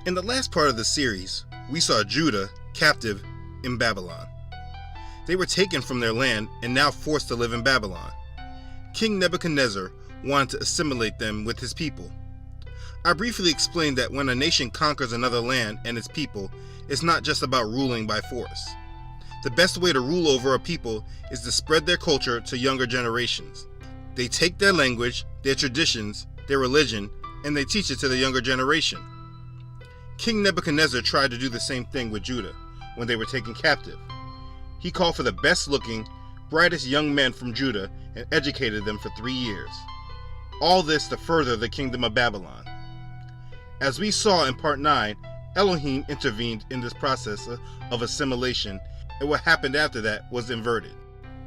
In the last part of the series, we saw Judah captive in Babylon. They were taken from their land and now forced to live in Babylon. King Nebuchadnezzar wanted to assimilate them with his people. I briefly explained that when a nation conquers another land and its people, it's not just about ruling by force. The best way to rule over a people is to spread their culture to younger generations. They take their language, their traditions, their religion, and they teach it to the younger generation. King Nebuchadnezzar tried to do the same thing with Judah when they were taken captive. He called for the best-looking, brightest young men from Judah and educated them for 3 years. All this to further the kingdom of Babylon. As we saw in part 9, Elohim intervened in this process of assimilation, and what happened after that was inverted.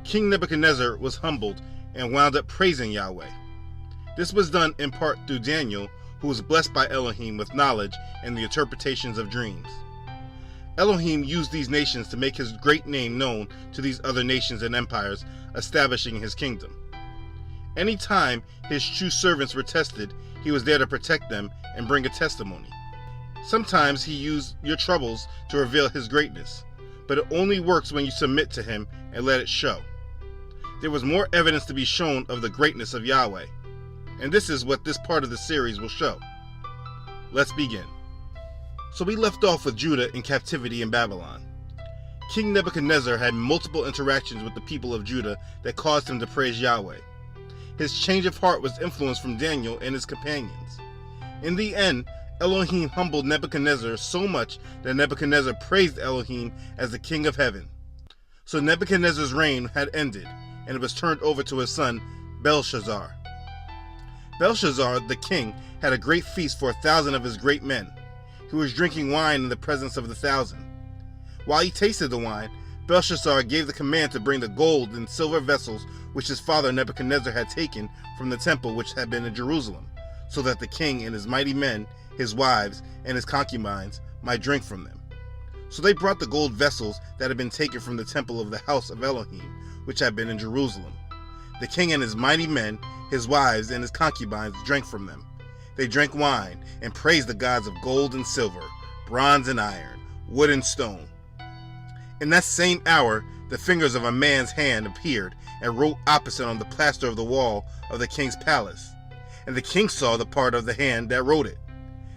King Nebuchadnezzar was humbled and wound up praising Yahweh. This was done in part through Daniel, who was blessed by Elohim with knowledge and the interpretations of dreams. Elohim used these nations to make his great name known to these other nations and empires, establishing his kingdom. Anytime his true servants were tested, he was there to protect them and bring a testimony. Sometimes he used your troubles to reveal his greatness, but it only works when you submit to him and let it show. There was more evidence to be shown of the greatness of Yahweh, and this is what this part of the series will show. Let's begin. So we left off with Judah in captivity in Babylon. King Nebuchadnezzar had multiple interactions with the people of Judah that caused him to praise Yahweh. His change of heart was influenced from Daniel and his companions. In the end, Elohim humbled Nebuchadnezzar so much that Nebuchadnezzar praised Elohim as the king of heaven. So Nebuchadnezzar's reign had ended, and it was turned over to his son Belshazzar. Belshazzar, the king, had a great feast for 1,000 of his great men. He was drinking wine in the presence of the 1,000. While he tasted the wine, Belshazzar gave the command to bring the gold and silver vessels which his father Nebuchadnezzar had taken from the temple which had been in Jerusalem, so that the king and his mighty men, his wives, and his concubines might drink from them. So they brought the gold vessels that had been taken from the temple of the house of Elohim, which had been in Jerusalem. The king and his mighty men, his wives, and his concubines drank from them. They drank wine and praised the gods of gold and silver, bronze and iron, wood and stone. In that same hour, the fingers of a man's hand appeared and wrote opposite on the plaster of the wall of the king's palace. And the king saw the part of the hand that wrote it.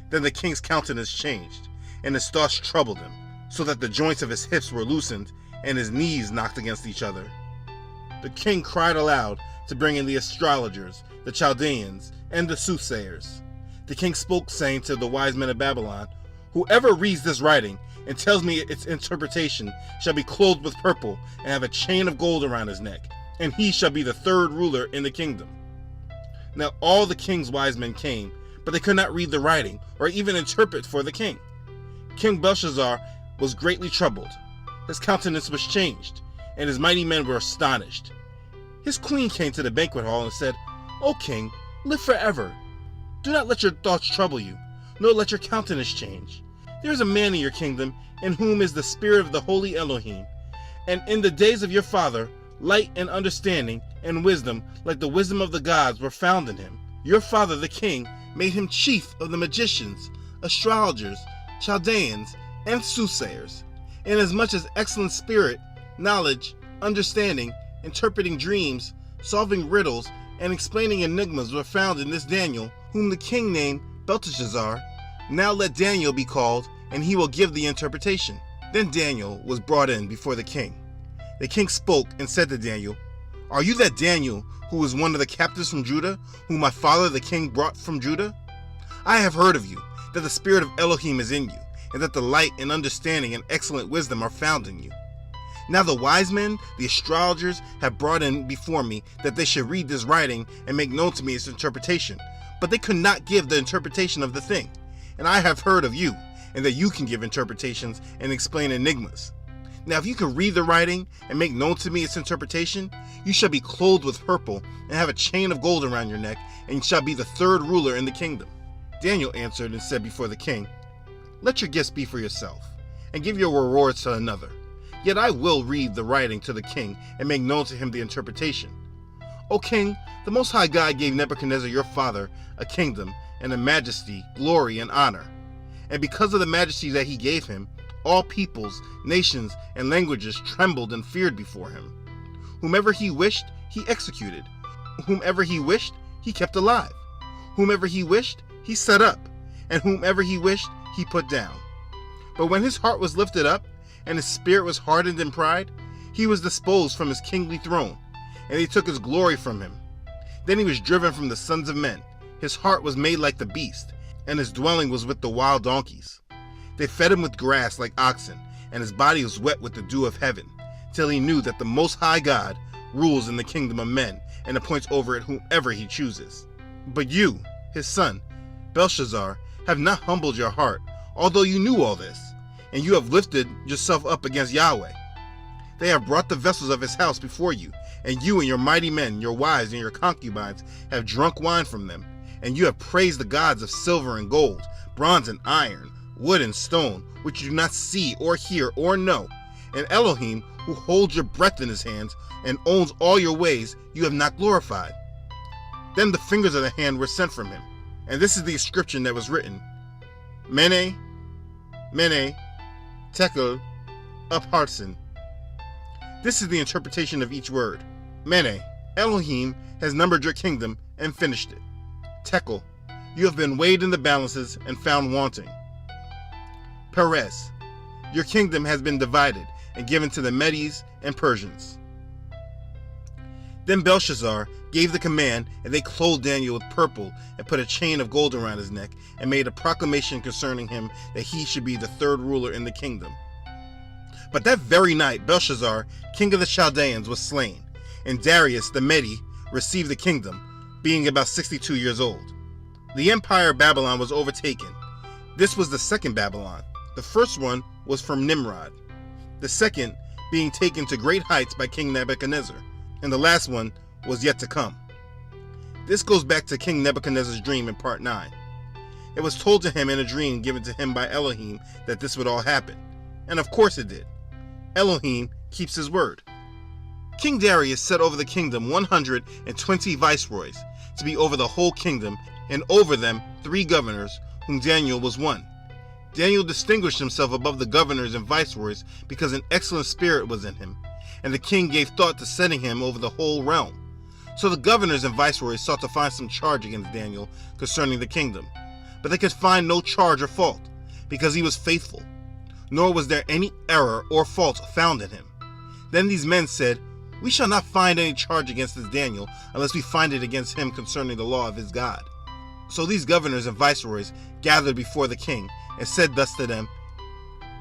Then the king's countenance changed, and his thoughts troubled him, so that the joints of his hips were loosened and his knees knocked against each other. The king cried aloud to bring in the astrologers, the Chaldeans, and the soothsayers. The king spoke, saying to the wise men of Babylon, "Whoever reads this writing and tells me its interpretation shall be clothed with purple and have a chain of gold around his neck, and he shall be the third ruler in the kingdom." Now all the king's wise men came, but they could not read the writing or even interpret for the king. King Belshazzar was greatly troubled. His countenance was changed, and his mighty men were astonished. His queen came to the banquet hall and said, "O king, live forever. Do not let your thoughts trouble you, nor let your countenance change. There is a man in your kingdom in whom is the spirit of the holy Elohim, and in the days of your father, light and understanding and wisdom like the wisdom of the gods were found in him. Your father, the king, made him chief of the magicians, astrologers, Chaldeans, and soothsayers, inasmuch as excellent spirit, knowledge, understanding, interpreting dreams, solving riddles, and explaining enigmas were found in this Daniel, whom the king named Belteshazzar. Now let Daniel be called, and he will give the interpretation." Then Daniel was brought in before the king. The king spoke and said to Daniel, "Are you that Daniel who was one of the captives from Judah, whom my father the king brought from Judah? I have heard of you, that the spirit of Elohim is in you, and that the light and understanding and excellent wisdom are found in you. Now the wise men, the astrologers, have brought in before me that they should read this writing and make known to me its interpretation, but they could not give the interpretation of the thing. And I have heard of you, and that you can give interpretations and explain enigmas. Now if you can read the writing and make known to me its interpretation, you shall be clothed with purple and have a chain of gold around your neck, and shall be the third ruler in the kingdom." Daniel answered and said before the king, "Let your gifts be for yourself, and give your rewards to another. Yet I will read the writing to the king and make known to him the interpretation. O king, the Most High God gave Nebuchadnezzar your father a kingdom and a majesty, glory, and honor. And because of the majesty that he gave him, all peoples, nations, and languages trembled and feared before him. Whomever he wished, he executed. Whomever he wished, he kept alive. Whomever he wished, he set up. And whomever he wished, he put down. But when his heart was lifted up, and his spirit was hardened in pride, he was disposed from his kingly throne, and they took his glory from him. Then he was driven from the sons of men. His heart was made like the beast, and his dwelling was with the wild donkeys. They fed him with grass like oxen, and his body was wet with the dew of heaven, till he knew that the Most High God rules in the kingdom of men, and appoints over it whomever he chooses. But you, his son, Belshazzar, have not humbled your heart, although you knew all this, and you have lifted yourself up against Yahweh. They have brought the vessels of his house before you, and you and your mighty men, your wives and your concubines, have drunk wine from them, and you have praised the gods of silver and gold, bronze and iron, wood and stone, which you do not see or hear or know, and Elohim, who holds your breath in his hands and owns all your ways, you have not glorified. Then the fingers of the hand were sent from him, and this is the inscription that was written: Mene, Mene, Tekel, Upharsin. This is the interpretation of each word. Mene, Elohim has numbered your kingdom and finished it. Tekel, you have been weighed in the balances and found wanting. Peres, your kingdom has been divided and given to the Medes and Persians. Then Belshazzar gave the command, and they clothed Daniel with purple and put a chain of gold around his neck and made a proclamation concerning him that he should be the third ruler in the kingdom. But that very night Belshazzar, king of the Chaldeans, was slain, and Darius the Mede received the kingdom, being about 62 years old. The empire of Babylon was overtaken. This was the second Babylon. The first one was from Nimrod, the second being taken to great heights by King Nebuchadnezzar, and the last one was yet to come. This goes back to King Nebuchadnezzar's dream in part 9. It was told to him in a dream given to him by Elohim that this would all happen, and of course it did. Elohim keeps his word. King Darius set over the kingdom 120 viceroys to be over the whole kingdom, and over them 3 governors, whom Daniel was one. Daniel distinguished himself above the governors and viceroys because an excellent spirit was in him, and the king gave thought to setting him over the whole realm. So the governors and viceroys sought to find some charge against Daniel concerning the kingdom, but they could find no charge or fault, because he was faithful, nor was there any error or fault found in him. Then these men said, "We shall not find any charge against this Daniel unless we find it against him concerning the law of his God." So these governors and viceroys gathered before the king and said thus to them,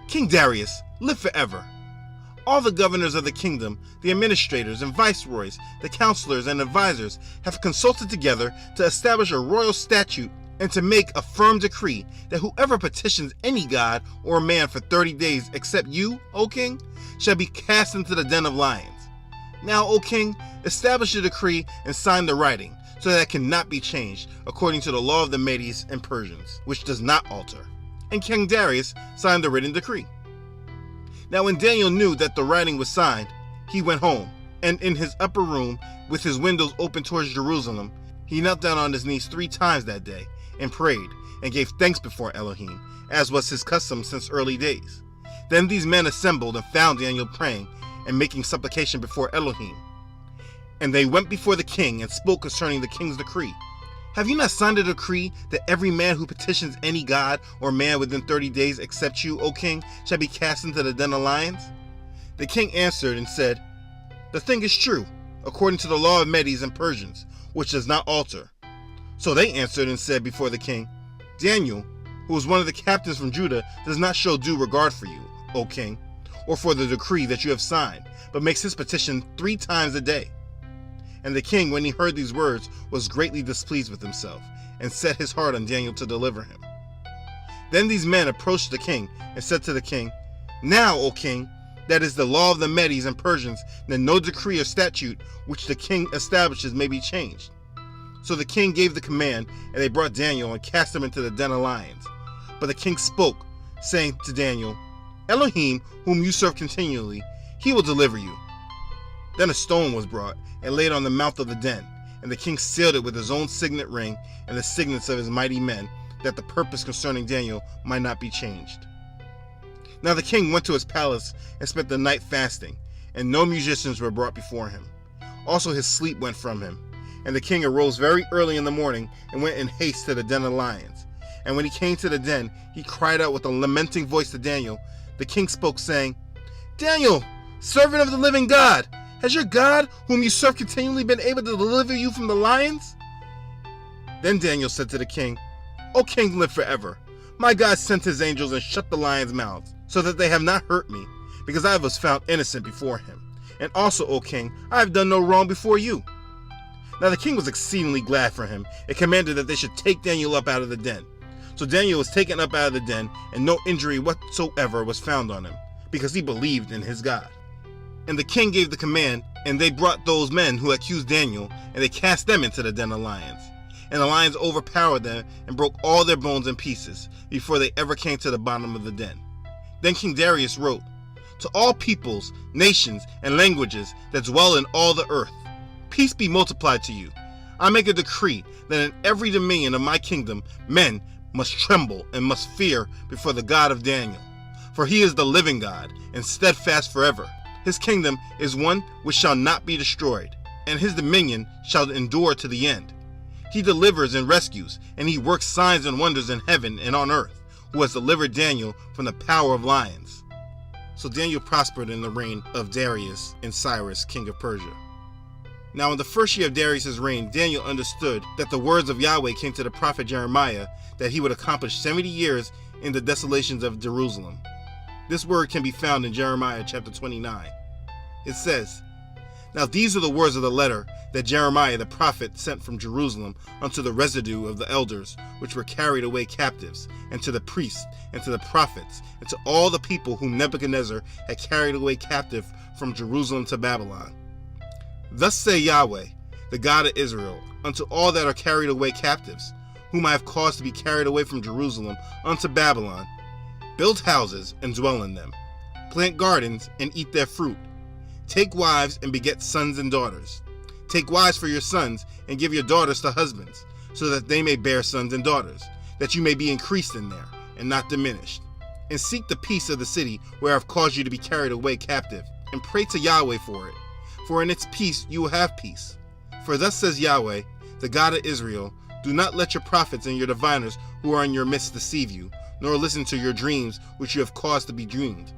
"King Darius, live forever. All the governors of the kingdom, the administrators and viceroys, the counselors and advisors have consulted together to establish a royal statute and to make a firm decree that whoever petitions any god or man for 30 days except you, O king, shall be cast into the den of lions. Now, O king, establish a decree and sign the writing, so that it cannot be changed, according to the law of the Medes and Persians, which does not alter." And King Darius signed the written decree. Now when Daniel knew that the writing was signed, he went home, and in his upper room, with his windows open towards Jerusalem, he knelt down on his knees 3 times that day, and prayed, and gave thanks before Elohim, as was his custom since early days. Then these men assembled and found Daniel praying and making supplication before Elohim. And they went before the king and spoke concerning the king's decree. "Have you not signed a decree that every man who petitions any god or man within 30 days except you, O king, shall be cast into the den of lions?" The king answered and said, "The thing is true, according to the law of Medes and Persians, which does not alter." So they answered and said before the king, "Daniel, who is one of the captains from Judah, does not show due regard for you, O king, or for the decree that you have signed, but makes his petition 3 times a day." And the king, when he heard these words, was greatly displeased with himself, and set his heart on Daniel to deliver him. Then these men approached the king, and said to the king, "Now, O king, that is the law of the Medes and Persians, that no decree or statute which the king establishes may be changed." So the king gave the command, and they brought Daniel and cast him into the den of lions. But the king spoke, saying to Daniel, "Elohim, whom you serve continually, he will deliver you." Then a stone was brought and laid on the mouth of the den, and the king sealed it with his own signet ring and the signets of his mighty men, that the purpose concerning Daniel might not be changed. Now the king went to his palace and spent the night fasting, and no musicians were brought before him. Also his sleep went from him. And the king arose very early in the morning and went in haste to the den of lions. And when he came to the den, he cried out with a lamenting voice to Daniel. The king spoke, saying, "Daniel, servant of the living God, has your God, whom you serve continually, been able to deliver you from the lions?" Then Daniel said to the king, "O king, live forever. My God sent his angels and shut the lions' mouths, so that they have not hurt me, because I was found innocent before him. And also, O king, I have done no wrong before you." Now the king was exceedingly glad for him, and commanded that they should take Daniel up out of the den. So Daniel was taken up out of the den, and no injury whatsoever was found on him, because he believed in his God. And the king gave the command, and they brought those men who accused Daniel, and they cast them into the den of lions. And the lions overpowered them, and broke all their bones in pieces, before they ever came to the bottom of the den. Then King Darius wrote, "To all peoples, nations, and languages that dwell in all the earth, peace be multiplied to you. I make a decree that in every dominion of my kingdom men must tremble and must fear before the God of Daniel. For he is the living God, and steadfast forever. His kingdom is one which shall not be destroyed, and his dominion shall endure to the end. He delivers and rescues, and he works signs and wonders in heaven and on earth, who has delivered Daniel from the power of lions." So Daniel prospered in the reign of Darius and Cyrus, king of Persia. Now in the first year of Darius' reign, Daniel understood that the words of Yahweh came to the prophet Jeremiah, that he would accomplish 70 years in the desolations of Jerusalem. This word can be found in Jeremiah chapter 29. It says, "Now these are the words of the letter that Jeremiah the prophet sent from Jerusalem unto the residue of the elders, which were carried away captives, and to the priests, and to the prophets, and to all the people whom Nebuchadnezzar had carried away captive from Jerusalem to Babylon. Thus say Yahweh, the God of Israel, unto all that are carried away captives, whom I have caused to be carried away from Jerusalem unto Babylon, build houses and dwell in them, plant gardens and eat their fruit, take wives and beget sons and daughters. Take wives for your sons and give your daughters to husbands, so that they may bear sons and daughters, that you may be increased in there and not diminished. And seek the peace of the city where I have caused you to be carried away captive, and pray to Yahweh for it. For in its peace you will have peace. For thus says Yahweh, the God of Israel, do not let your prophets and your diviners who are in your midst deceive you, nor listen to your dreams which you have caused to be dreamed.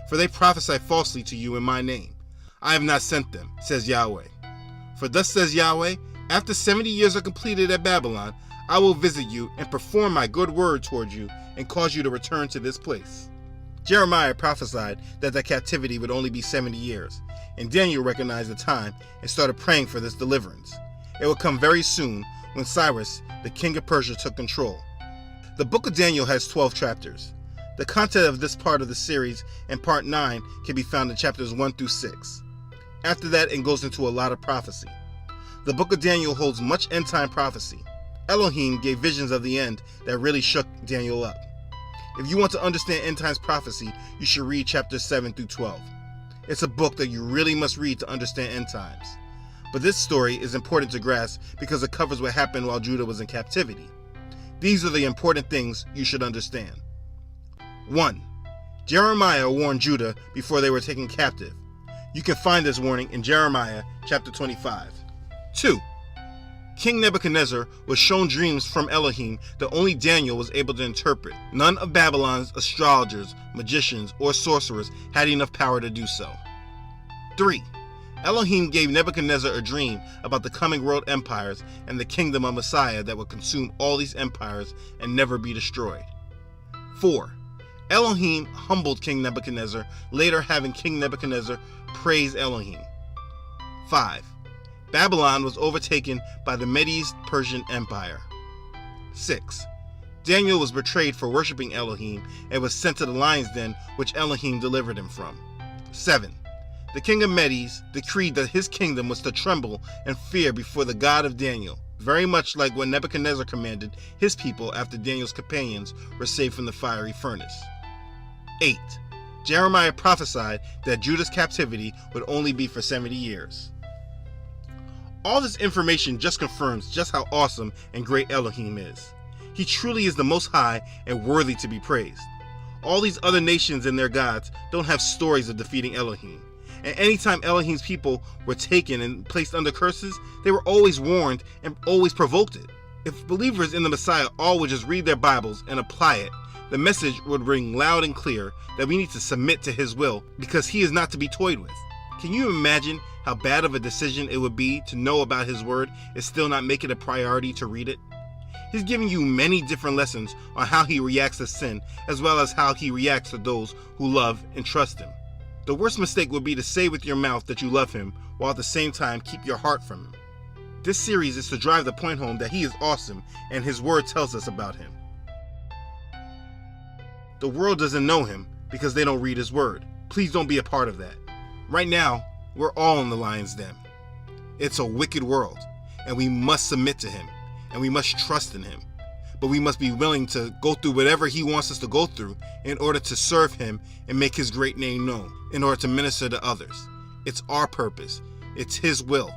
For they prophesy falsely to you in my name. I have not sent them, says Yahweh. For thus says Yahweh, after 70 years are completed at Babylon, I will visit you and perform my good word toward you and cause you to return to this place." Jeremiah prophesied that the captivity would only be 70 years, and Daniel recognized the time and started praying for this deliverance. It would come very soon when Cyrus, the king of Persia, took control. The book of Daniel has 12 chapters. The content of this part of the series and part 9 can be found in chapters 1 through 6. After that, it goes into a lot of prophecy. The book of Daniel holds much end-time prophecy. Elohim gave visions of the end that really shook Daniel up. If you want to understand end times prophecy, you should read chapters 7 through 12. It's a book that you really must read to understand end times. But this story is important to grasp because it covers what happened while Judah was in captivity. These are the important things you should understand. 1. Jeremiah warned Judah before they were taken captive. You can find this warning in Jeremiah chapter 25. 2. King Nebuchadnezzar was shown dreams from Elohim that only Daniel was able to interpret. None of Babylon's astrologers, magicians, or sorcerers had enough power to do so. 3. Elohim gave Nebuchadnezzar a dream about the coming world empires and the kingdom of Messiah that would consume all these empires and never be destroyed. 4. Elohim humbled King Nebuchadnezzar, later having King Nebuchadnezzar praise Elohim. 5. Babylon was overtaken by the Medes-Persian Empire. 6. Daniel was betrayed for worshiping Elohim and was sent to the lion's den, which Elohim delivered him from. 7. The king of Medes decreed that his kingdom was to tremble and fear before the God of Daniel, very much like what Nebuchadnezzar commanded his people after Daniel's companions were saved from the fiery furnace. 8. Jeremiah prophesied that Judah's captivity would only be for 70 years. All this information just confirms just how awesome and great Elohim is. He truly is the Most High and worthy to be praised. All these other nations and their gods don't have stories of defeating Elohim. And anytime Elohim's people were taken and placed under curses, they were always warned and always provoked it. If believers in the Messiah all would just read their Bibles and apply it, the message would ring loud and clear that we need to submit to His will because He is not to be toyed with. Can you imagine how bad of a decision it would be to know about His word and still not make it a priority to read it? He's giving you many different lessons on how He reacts to sin, as well as how He reacts to those who love and trust Him. The worst mistake would be to say with your mouth that you love Him, while at the same time keep your heart from Him. This series is to drive the point home that He is awesome and His word tells us about Him. The world doesn't know Him because they don't read His word. Please don't be a part of that. Right now, we're all in the lion's den. It's a wicked world, and we must submit to Him, and we must trust in Him. But we must be willing to go through whatever He wants us to go through in order to serve Him and make His great name known, in order to minister to others. It's our purpose. It's His will.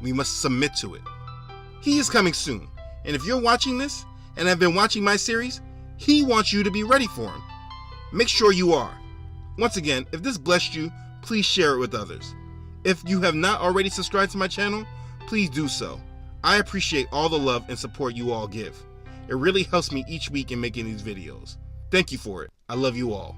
We must submit to it. He is coming soon, and if you're watching this and have been watching my series, He wants you to be ready for Him. Make sure you are. Once again, if this blessed you, please share it with others. If you have not already subscribed to my channel, please do so. I appreciate all the love and support you all give. It really helps me each week in making these videos. Thank you for it. I love you all.